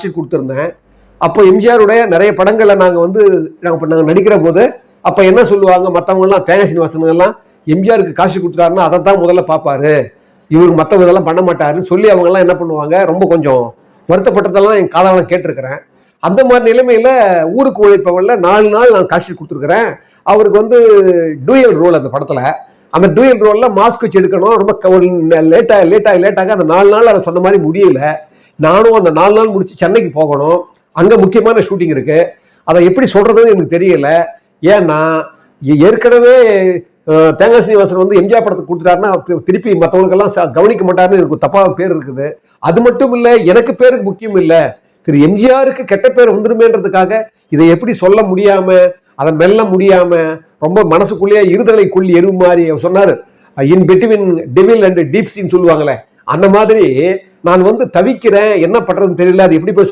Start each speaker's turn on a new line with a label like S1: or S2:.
S1: கொடுத்துருந்தேன். அப்போ எம்ஜிஆருடைய நிறைய படங்களை நாங்கள் நடிக்கிற போது அப்போ என்ன சொல்லுவாங்க மற்றவங்கலாம், தேங்காய் சீனிவாசன் எல்லாம் எம்ஜிஆருக்கு காசு கொடுத்துட்டாருன்னா அதை தான் முதல்ல பார்ப்பாரு, இவர் மற்ற இதெல்லாம் பண்ண மாட்டாருன்னு சொல்லி அவங்கெல்லாம் என்ன பண்ணுவாங்க, ரொம்ப கொஞ்சம் வருத்தப்பட்டதெல்லாம் என் காதாலாம் கேட்டிருக்கிறேன். அந்த மாதிரி நிலைமையில ஊருக்கு உழைப்பவன்ல 4 நாள் நான் காட்சி கொடுத்துருக்குறேன். அவருக்கு டூயல் ரோல் அந்த படத்துல. அந்த டூயல் ரோல்ல மாஸ்க் வச்சு எடுக்கணும். ரொம்ப லேட்டாக அந்த 4 நாள் அதை சொன்ன மாதிரி முடியல. நானும் அந்த 4 நாள் முடிச்சு சென்னைக்கு போகணும். அங்க முக்கியமான ஷூட்டிங் இருக்கு. அதை எப்படி சொல்றதுன்னு எனக்கு தெரியல. ஏன்னா ஏற்கனவே தேங்காய் சீனிவாசன் எம்ஜிஆர் படத்துக்கு கொடுத்துட்டாருன்னா திருப்பி மற்றவங்களுக்கெல்லாம் கவனிக்க மாட்டாருன்னு எனக்கு தப்பாக பேர் இருக்குது. அது மட்டும் இல்லை, எனக்கு பேருக்கு முக்கியம் இல்லை, திரு எம்ஜிஆருக்கு கெட்ட பேர் வந்துருமேன்றதுக்காக இதை எப்படி சொல்ல முடியாம, அதை மெல்ல முடியாம, ரொம்ப மனசுக்குள்ளேயே இருதலை கொள்ளி எருவு மாதிரி சொன்னாரு. In between devil and deep சீன்னு சொல்லுவாங்களே, அந்த மாதிரி நான் தவிக்கிறேன், என்ன பண்றதுன்னு தெரியல, அது எப்படி போய்